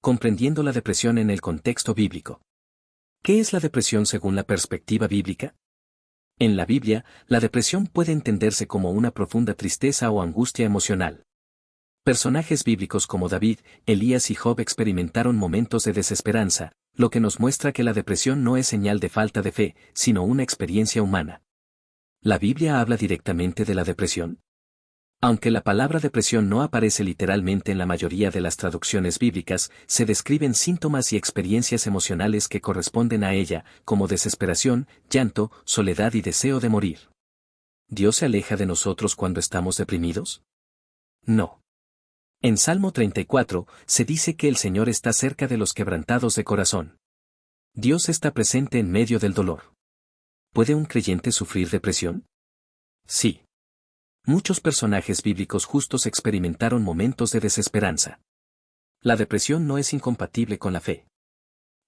Comprendiendo la depresión en el contexto bíblico. ¿Qué es la depresión según la perspectiva bíblica? En la Biblia, la depresión puede entenderse como una profunda tristeza o angustia emocional. Personajes bíblicos como David, Elías y Job experimentaron momentos de desesperanza, lo que nos muestra que la depresión no es señal de falta de fe, sino una experiencia humana. ¿La Biblia habla directamente de la depresión? Aunque la palabra depresión no aparece literalmente en la mayoría de las traducciones bíblicas, se describen síntomas y experiencias emocionales que corresponden a ella, como desesperación, llanto, soledad y deseo de morir. ¿Dios se aleja de nosotros cuando estamos deprimidos? No. En Salmo 34, se dice que el Señor está cerca de los quebrantados de corazón. Dios está presente en medio del dolor. ¿Puede un creyente sufrir depresión? Sí. Muchos personajes bíblicos justos experimentaron momentos de desesperanza. La depresión no es incompatible con la fe.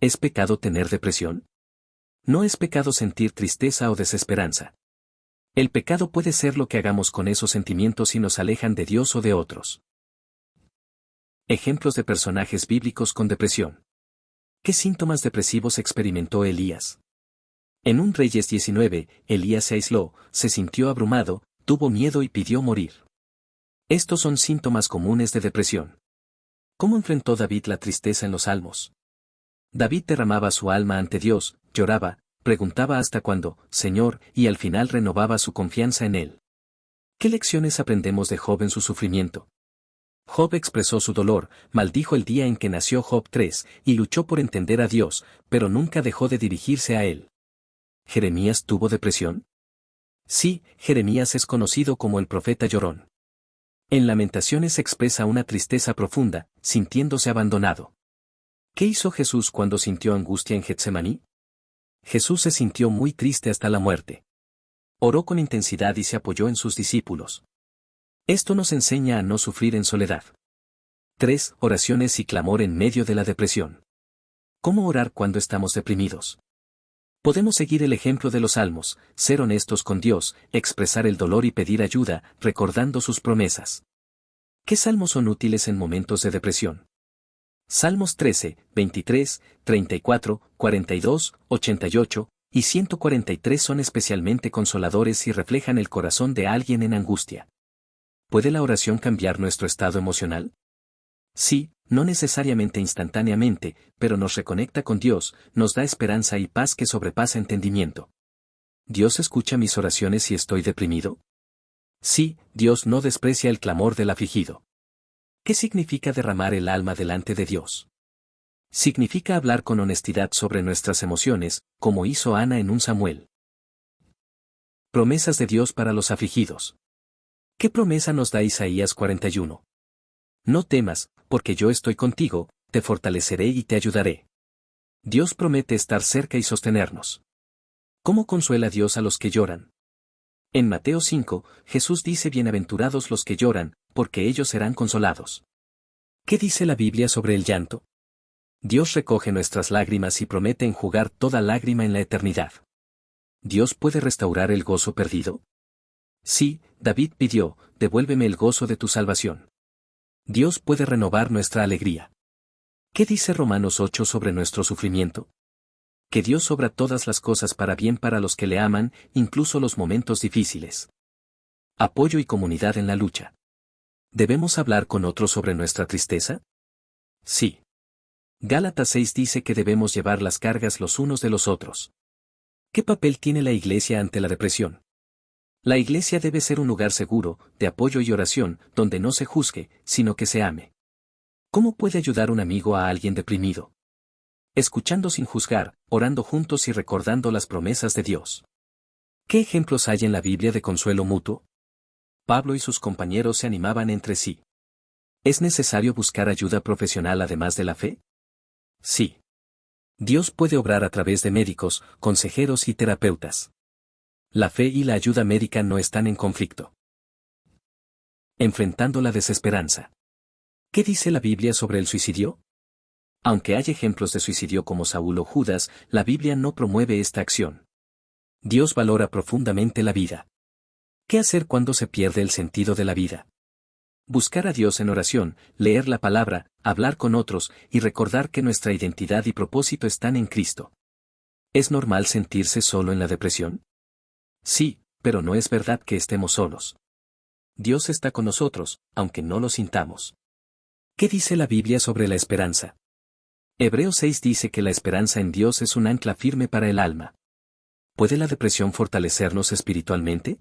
¿Es pecado tener depresión? No es pecado sentir tristeza o desesperanza. El pecado puede ser lo que hagamos con esos sentimientos si nos alejan de Dios o de otros. Ejemplos de personajes bíblicos con depresión. ¿Qué síntomas depresivos experimentó Elías? En 1 Reyes 19, Elías se aisló, se sintió abrumado, tuvo miedo y pidió morir. Estos son síntomas comunes de depresión. ¿Cómo enfrentó David la tristeza en los Salmos? David derramaba su alma ante Dios, lloraba, preguntaba hasta cuándo, Señor, y al final renovaba su confianza en Él. ¿Qué lecciones aprendemos de Job en su sufrimiento? Job expresó su dolor, maldijo el día en que nació Job 3, y luchó por entender a Dios, pero nunca dejó de dirigirse a Él. ¿Jeremías tuvo depresión? Sí, Jeremías es conocido como el profeta llorón. En Lamentaciones expresa una tristeza profunda, sintiéndose abandonado. ¿Qué hizo Jesús cuando sintió angustia en Getsemaní? Jesús se sintió muy triste hasta la muerte. Oró con intensidad y se apoyó en sus discípulos. Esto nos enseña a no sufrir en soledad. 3. Oraciones y clamor en medio de la depresión. ¿Cómo orar cuando estamos deprimidos? Podemos seguir el ejemplo de los Salmos, ser honestos con Dios, expresar el dolor y pedir ayuda, recordando sus promesas. ¿Qué salmos son útiles en momentos de depresión? Salmos 13, 23, 34, 42, 88 y 143 son especialmente consoladores y reflejan el corazón de alguien en angustia. ¿Puede la oración cambiar nuestro estado emocional? Sí, no necesariamente instantáneamente, pero nos reconecta con Dios, nos da esperanza y paz que sobrepasa entendimiento. ¿Dios escucha mis oraciones si estoy deprimido? Sí, Dios no desprecia el clamor del afligido. ¿Qué significa derramar el alma delante de Dios? Significa hablar con honestidad sobre nuestras emociones, como hizo Ana en 1 Samuel. Promesas de Dios para los afligidos. ¿Qué promesa nos da Isaías 41? No temas, porque yo estoy contigo, te fortaleceré y te ayudaré. Dios promete estar cerca y sostenernos. ¿Cómo consuela Dios a los que lloran? En Mateo 5, Jesús dice bienaventurados los que lloran, porque ellos serán consolados. ¿Qué dice la Biblia sobre el llanto? Dios recoge nuestras lágrimas y promete enjugar toda lágrima en la eternidad. ¿Dios puede restaurar el gozo perdido? Sí, David pidió, devuélveme el gozo de tu salvación. Dios puede renovar nuestra alegría. ¿Qué dice Romanos 8 sobre nuestro sufrimiento? Que Dios obra todas las cosas para bien para los que le aman, incluso los momentos difíciles. Apoyo y comunidad en la lucha. ¿Debemos hablar con otros sobre nuestra tristeza? Sí. Gálatas 6 dice que debemos llevar las cargas los unos de los otros. ¿Qué papel tiene la Iglesia ante la depresión? La Iglesia debe ser un lugar seguro, de apoyo y oración, donde no se juzgue, sino que se ame. ¿Cómo puede ayudar un amigo a alguien deprimido? Escuchando sin juzgar, orando juntos y recordando las promesas de Dios. ¿Qué ejemplos hay en la Biblia de consuelo mutuo? Pablo y sus compañeros se animaban entre sí. ¿Es necesario buscar ayuda profesional además de la fe? Sí. Dios puede obrar a través de médicos, consejeros y terapeutas. La fe y la ayuda médica no están en conflicto. Enfrentando la desesperanza. ¿Qué dice la Biblia sobre el suicidio? Aunque hay ejemplos de suicidio como Saúl o Judas, la Biblia no promueve esta acción. Dios valora profundamente la vida. ¿Qué hacer cuando se pierde el sentido de la vida? Buscar a Dios en oración, leer la palabra, hablar con otros y recordar que nuestra identidad y propósito están en Cristo. ¿Es normal sentirse solo en la depresión? Sí, pero no es verdad que estemos solos. Dios está con nosotros, aunque no lo sintamos. ¿Qué dice la Biblia sobre la esperanza? Hebreos 6 dice que la esperanza en Dios es un ancla firme para el alma. ¿Puede la depresión fortalecernos espiritualmente?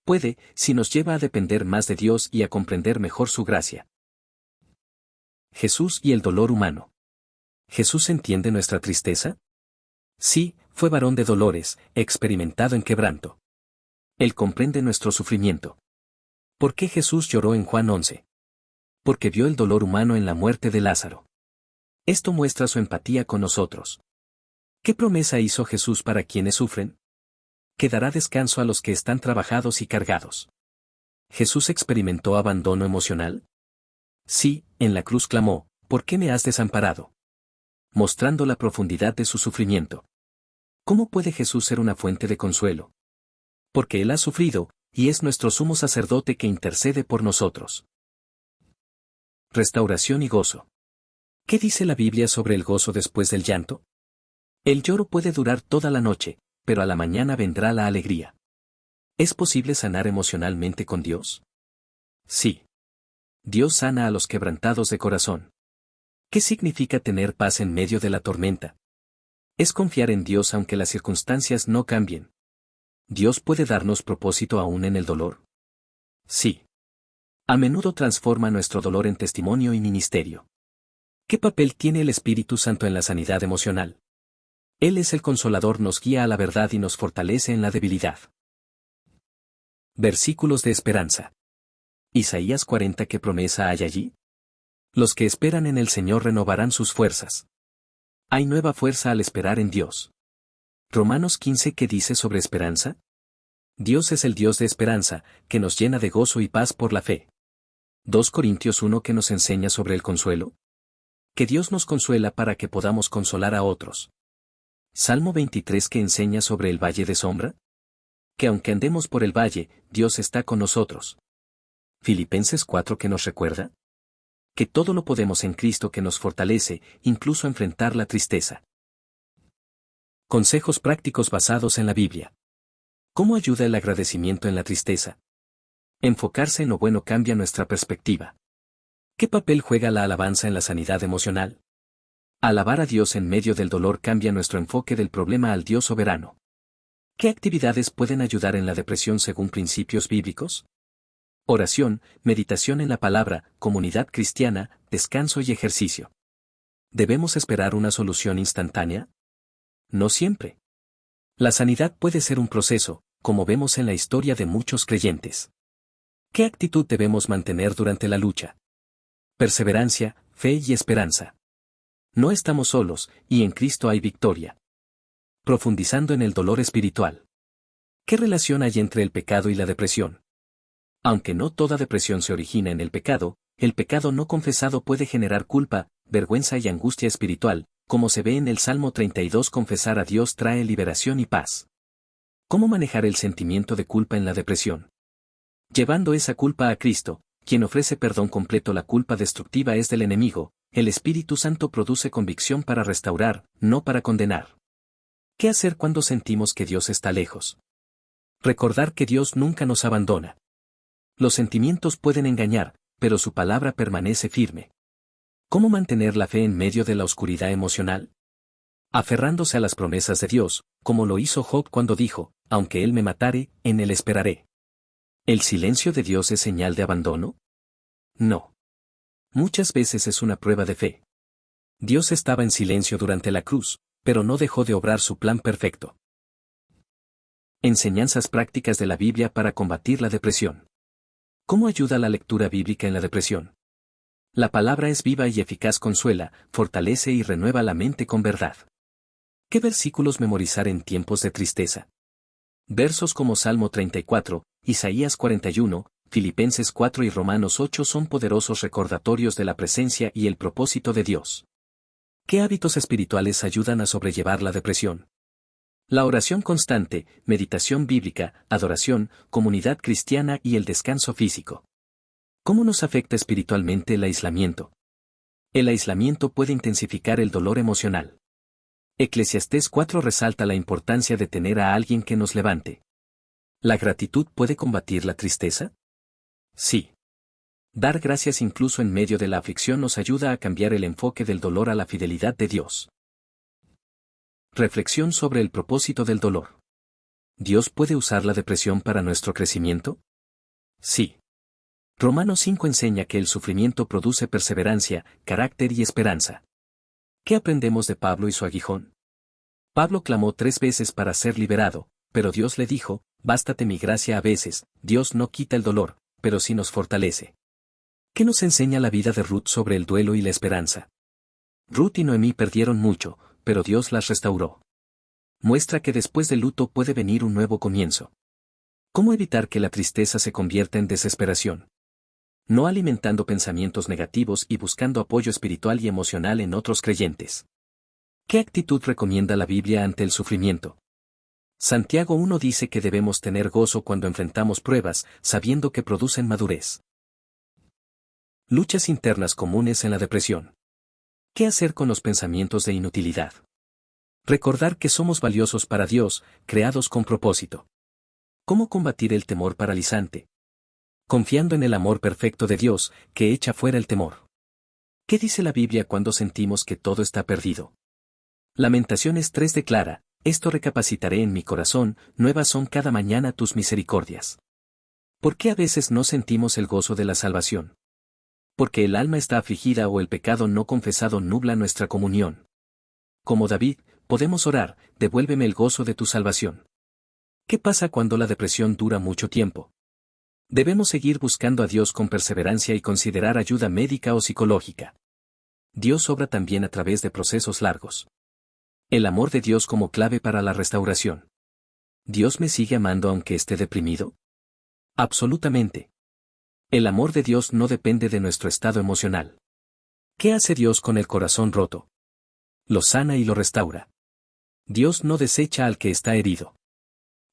Puede, si nos lleva a depender más de Dios y a comprender mejor su gracia. Jesús y el dolor humano. ¿Jesús entiende nuestra tristeza? Sí, fue varón de dolores, experimentado en quebranto. Él comprende nuestro sufrimiento. ¿Por qué Jesús lloró en Juan 11? Porque vio el dolor humano en la muerte de Lázaro. Esto muestra su empatía con nosotros. ¿Qué promesa hizo Jesús para quienes sufren? Que dará descanso a los que están trabajados y cargados. ¿Jesús experimentó abandono emocional? Sí, en la cruz clamó, ¿por qué me has desamparado? Mostrando la profundidad de su sufrimiento. ¿Cómo puede Jesús ser una fuente de consuelo? Porque Él ha sufrido, y es nuestro sumo sacerdote que intercede por nosotros. Restauración y gozo. ¿Qué dice la Biblia sobre el gozo después del llanto? El lloro puede durar toda la noche, pero a la mañana vendrá la alegría. ¿Es posible sanar emocionalmente con Dios? Sí. Dios sana a los quebrantados de corazón. ¿Qué significa tener paz en medio de la tormenta? Es confiar en Dios aunque las circunstancias no cambien. ¿Dios puede darnos propósito aún en el dolor? Sí. A menudo transforma nuestro dolor en testimonio y ministerio. ¿Qué papel tiene el Espíritu Santo en la sanidad emocional? Él es el Consolador, nos guía a la verdad y nos fortalece en la debilidad. Versículos de esperanza. Isaías 40. ¿Qué promesa hay allí? Los que esperan en el Señor renovarán sus fuerzas. Hay nueva fuerza al esperar en Dios. Romanos 15. ¿Qué dice sobre esperanza? Dios es el Dios de esperanza, que nos llena de gozo y paz por la fe. 2 Corintios 1. ¿Qué nos enseña sobre el consuelo? Que Dios nos consuela para que podamos consolar a otros. Salmo 23. ¿Qué enseña sobre el valle de sombra? Que aunque andemos por el valle, Dios está con nosotros. Filipenses 4. ¿Qué nos recuerda? Que todo lo podemos en Cristo que nos fortalece, incluso enfrentar la tristeza. Consejos prácticos basados en la Biblia. ¿Cómo ayuda el agradecimiento en la tristeza? Enfocarse en lo bueno cambia nuestra perspectiva. ¿Qué papel juega la alabanza en la sanidad emocional? Alabar a Dios en medio del dolor cambia nuestro enfoque del problema al Dios soberano. ¿Qué actividades pueden ayudar en la depresión según principios bíblicos? Oración, meditación en la palabra, comunidad cristiana, descanso y ejercicio. ¿Debemos esperar una solución instantánea? No siempre. La sanidad puede ser un proceso, como vemos en la historia de muchos creyentes. ¿Qué actitud debemos mantener durante la lucha? Perseverancia, fe y esperanza. No estamos solos, y en Cristo hay victoria. Profundizando en el dolor espiritual. ¿Qué relación hay entre el pecado y la depresión? Aunque no toda depresión se origina en el pecado no confesado puede generar culpa, vergüenza y angustia espiritual, como se ve en el Salmo 32. Confesar a Dios trae liberación y paz. ¿Cómo manejar el sentimiento de culpa en la depresión? Llevando esa culpa a Cristo, quien ofrece perdón completo. La culpa destructiva es del enemigo, el Espíritu Santo produce convicción para restaurar, no para condenar. ¿Qué hacer cuando sentimos que Dios está lejos? Recordar que Dios nunca nos abandona. Los sentimientos pueden engañar, pero su palabra permanece firme. ¿Cómo mantener la fe en medio de la oscuridad emocional? Aferrándose a las promesas de Dios, como lo hizo Job cuando dijo, aunque Él me matare, en Él esperaré. ¿El silencio de Dios es señal de abandono? No. Muchas veces es una prueba de fe. Dios estaba en silencio durante la cruz, pero no dejó de obrar su plan perfecto. Enseñanzas prácticas de la Biblia para combatir la depresión. ¿Cómo ayuda la lectura bíblica en la depresión? La palabra es viva y eficaz, consuela, fortalece y renueva la mente con verdad. ¿Qué versículos memorizar en tiempos de tristeza? Versos como Salmo 34, Isaías 41, Filipenses 4 y Romanos 8 son poderosos recordatorios de la presencia y el propósito de Dios. ¿Qué hábitos espirituales ayudan a sobrellevar la depresión? La oración constante, meditación bíblica, adoración, comunidad cristiana y el descanso físico. ¿Cómo nos afecta espiritualmente el aislamiento? El aislamiento puede intensificar el dolor emocional. Eclesiastés 4 resalta la importancia de tener a alguien que nos levante. ¿La gratitud puede combatir la tristeza? Sí. Dar gracias incluso en medio de la aflicción nos ayuda a cambiar el enfoque del dolor a la fidelidad de Dios. Reflexión sobre el propósito del dolor. ¿Dios puede usar la depresión para nuestro crecimiento? Sí. Romanos 5 enseña que el sufrimiento produce perseverancia, carácter y esperanza. ¿Qué aprendemos de Pablo y su aguijón? Pablo clamó 3 veces para ser liberado, pero Dios le dijo, bástate mi gracia a veces. Dios no quita el dolor, pero sí nos fortalece. ¿Qué nos enseña la vida de Ruth sobre el duelo y la esperanza? Ruth y Noemí perdieron mucho, pero Dios las restauró. Muestra que después del luto puede venir un nuevo comienzo. ¿Cómo evitar que la tristeza se convierta en desesperación? No alimentando pensamientos negativos y buscando apoyo espiritual y emocional en otros creyentes. ¿Qué actitud recomienda la Biblia ante el sufrimiento? Santiago 1 dice que debemos tener gozo cuando enfrentamos pruebas, sabiendo que producen madurez. Luchas internas comunes en la depresión. ¿Qué hacer con los pensamientos de inutilidad? Recordar que somos valiosos para Dios, creados con propósito. ¿Cómo combatir el temor paralizante? Confiando en el amor perfecto de Dios, que echa fuera el temor. ¿Qué dice la Biblia cuando sentimos que todo está perdido? Lamentaciones 3 declara, esto recapacitaré en mi corazón, nuevas son cada mañana tus misericordias. ¿Por qué a veces no sentimos el gozo de la salvación? Porque el alma está afligida o el pecado no confesado nubla nuestra comunión. Como David, podemos orar, devuélveme el gozo de tu salvación. ¿Qué pasa cuando la depresión dura mucho tiempo? Debemos seguir buscando a Dios con perseverancia y considerar ayuda médica o psicológica. Dios obra también a través de procesos largos. El amor de Dios como clave para la restauración. ¿Dios me sigue amando aunque esté deprimido? Absolutamente. El amor de Dios no depende de nuestro estado emocional. ¿Qué hace Dios con el corazón roto? Lo sana y lo restaura. Dios no desecha al que está herido.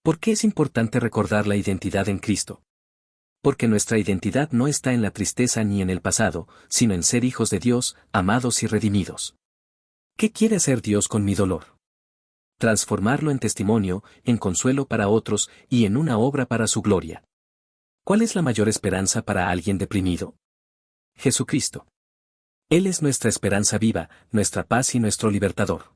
¿Por qué es importante recordar la identidad en Cristo? Porque nuestra identidad no está en la tristeza ni en el pasado, sino en ser hijos de Dios, amados y redimidos. ¿Qué quiere hacer Dios con mi dolor? Transformarlo en testimonio, en consuelo para otros y en una obra para su gloria. ¿Cuál es la mayor esperanza para alguien deprimido? Jesucristo. Él es nuestra esperanza viva, nuestra paz y nuestro libertador.